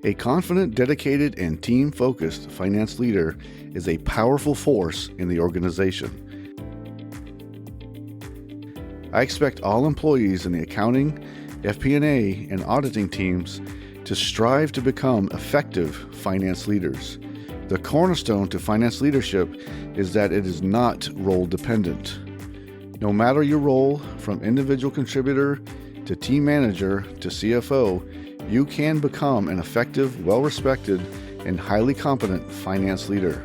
A confident, dedicated, and team-focused finance leader is a powerful force in the organization. I expect all employees in the accounting, FP&A, and auditing teams to strive to become effective finance leaders. The cornerstone to finance leadership is that it is not role dependent. No matter your role, from individual contributor to team manager to CFO, you can become an effective, well-respected, and highly competent finance leader.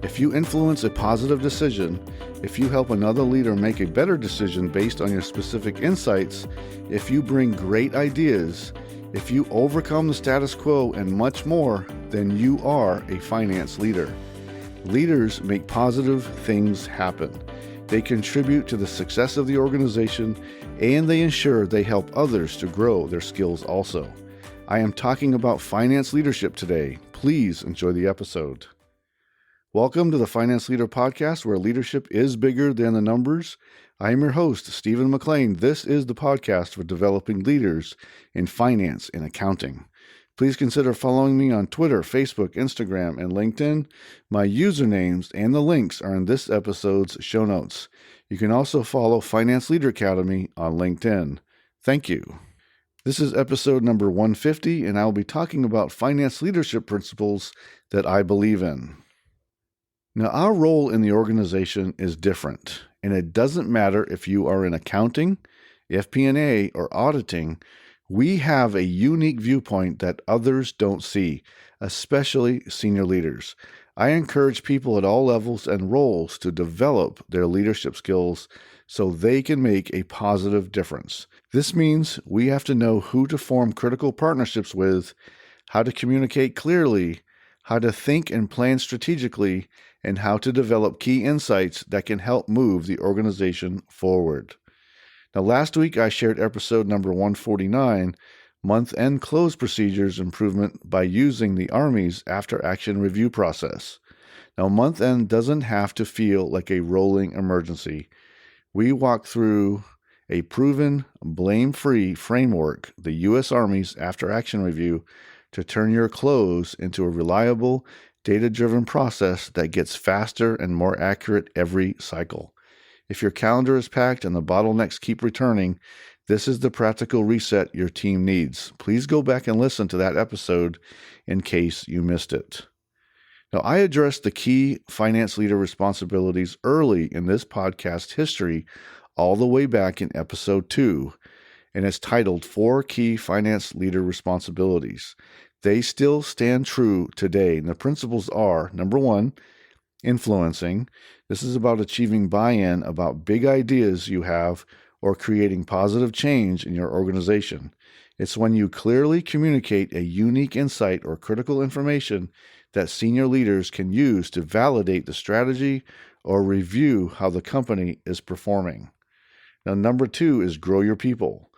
If you influence a positive decision, if you help another leader make a better decision based on your specific insights, if you bring great ideas, if you overcome the status quo and much more, then you are a finance leader. Leaders make positive things happen. They contribute to the success of the organization, and they ensure they help others to grow their skills also. I am talking about finance leadership today. Please enjoy the episode. Welcome to the Finance Leader Podcast, where leadership is bigger than the numbers. I am your host, Stephen McLean. This is the podcast for developing leaders in finance and accounting. Please consider following me on Twitter, Facebook, Instagram, and LinkedIn. My usernames and the links are in this episode's show notes. You can also follow Finance Leader Academy on LinkedIn. Thank you. This is episode number 150, and I will be talking about finance leadership principles that I believe in. Now, our role in the organization is different, and it doesn't matter if you are in accounting, FP&A, or auditing. We have a unique viewpoint that others don't see, especially senior leaders. I encourage people at all levels and roles to develop their leadership skills so they can make a positive difference. This means we have to know who to form critical partnerships with, how to communicate clearly, how to think and plan strategically, and how to develop key insights that can help move the organization forward. Now, last week I shared episode number 149, Month-End Close Procedures Improvement by using the Army's After-Action Review process. Now, month-end doesn't have to feel like a rolling emergency. We walk through a proven, blame-free framework, the U.S. Army's After-Action Review, to turn your close into a reliable, data-driven process that gets faster and more accurate every cycle. If your calendar is packed and the bottlenecks keep returning, this is the practical reset your team needs. Please go back and listen to that episode in case you missed it. Now, I addressed the key finance leader responsibilities early in this podcast history, all the way back in episode 2, and it's titled 4 Key Finance Leader Responsibilities. They still stand true today, and the principles are, number 1, influencing. This is about achieving buy-in about big ideas you have or creating positive change in your organization. It's when you clearly communicate a unique insight or critical information that senior leaders can use to validate the strategy or review how the company is performing. Now, number 2 is grow your people.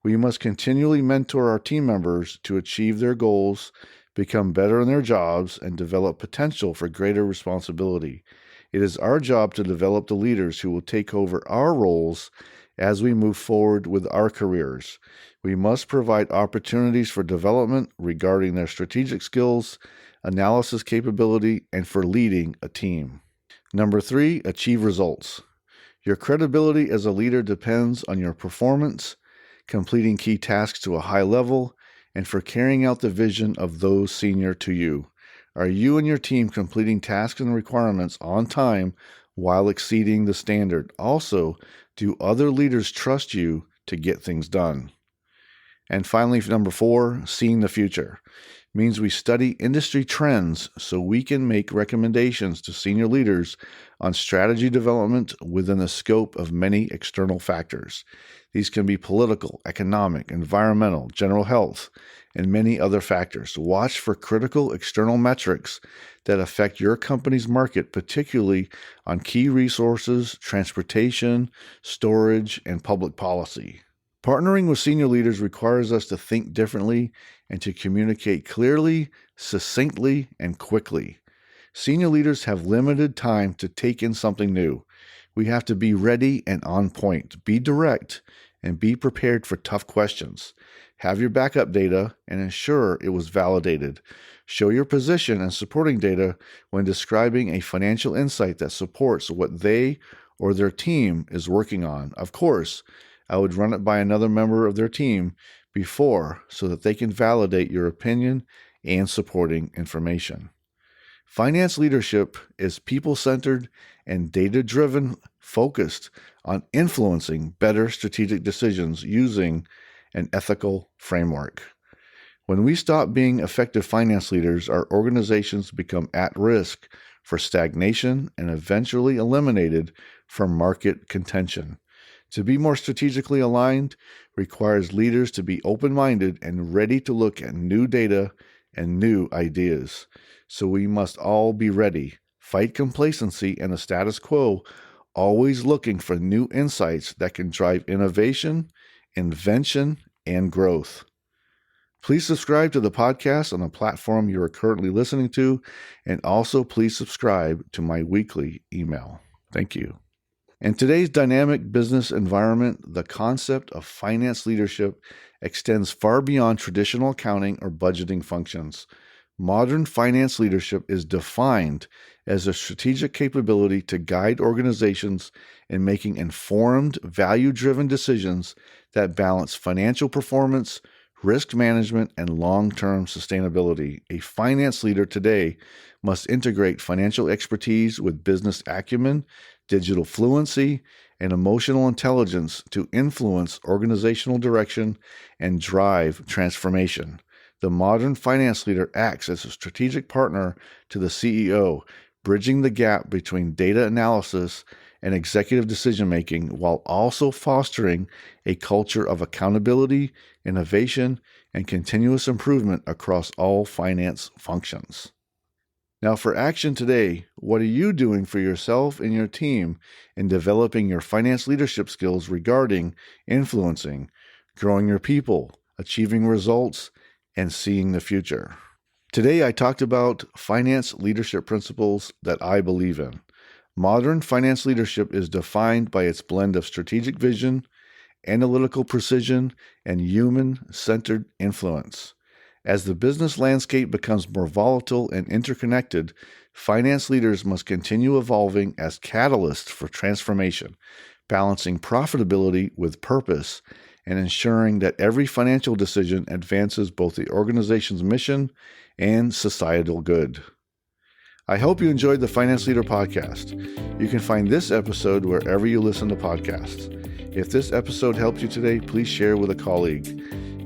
We must continually mentor our team members to achieve their goals, become better in their jobs, and develop potential for greater responsibility. It is our job to develop the leaders who will take over our roles as we move forward with our careers. We must provide opportunities for development regarding their strategic skills, analysis capability, and for leading a team. Number 3, achieve results. Your credibility as a leader depends on your performance, completing key tasks to a high level, and for carrying out the vision of those senior to you. Are you and your team completing tasks and requirements on time while exceeding the standard? Also, do other leaders trust you to get things done? And finally, number 4, seeing the future. Means we study industry trends so we can make recommendations to senior leaders on strategy development within the scope of many external factors. These can be political, economic, environmental, general health, and many other factors. Watch for critical external metrics that affect your company's market, particularly on key resources, transportation, storage, and public policy. Partnering with senior leaders requires us to think differently and to communicate clearly, succinctly, and quickly. Senior leaders have limited time to take in something new. We have to be ready and on point, be direct, and be prepared for tough questions. Have your backup data and ensure it was validated. Show your position and supporting data when describing a financial insight that supports what they or their team is working on. Of course, I would run it by another member of their team before so that they can validate your opinion and supporting information. Finance leadership is people-centered and data-driven, focused on influencing better strategic decisions using an ethical framework. When we stop being effective finance leaders, our organizations become at risk for stagnation and eventually eliminated from market contention. To be more strategically aligned requires leaders to be open-minded and ready to look at new data and new ideas. So we must all be ready, fight complacency and the status quo, always looking for new insights that can drive innovation, invention, and growth. Please subscribe to the podcast on the platform you are currently listening to, and also please subscribe to my weekly email. Thank you. In today's dynamic business environment, the concept of finance leadership extends far beyond traditional accounting or budgeting functions. Modern finance leadership is defined as a strategic capability to guide organizations in making informed, value-driven decisions that balance financial performance, risk management, and long-term sustainability. A finance leader today must integrate financial expertise with business acumen, digital fluency, and emotional intelligence to influence organizational direction and drive transformation. The modern finance leader acts as a strategic partner to the CEO, bridging the gap between data analysis and executive decision-making while also fostering a culture of accountability, innovation, and continuous improvement across all finance functions. Now, for action today, what are you doing for yourself and your team in developing your finance leadership skills regarding influencing, growing your people, achieving results, and seeing the future? Today, I talked about finance leadership principles that I believe in. Modern finance leadership is defined by its blend of strategic vision, analytical precision, and human-centered influence. As the business landscape becomes more volatile and interconnected, finance leaders must continue evolving as catalysts for transformation, balancing profitability with purpose, and ensuring that every financial decision advances both the organization's mission and societal good. I hope you enjoyed the Finance Leader Podcast. You can find this episode wherever you listen to podcasts. If this episode helped you today, please share with a colleague.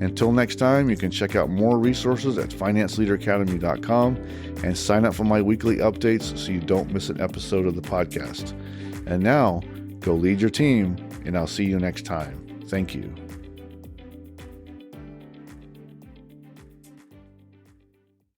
Until next time, you can check out more resources at financeleaderacademy.com and sign up for my weekly updates so you don't miss an episode of the podcast. And now, go lead your team, and I'll see you next time. Thank you.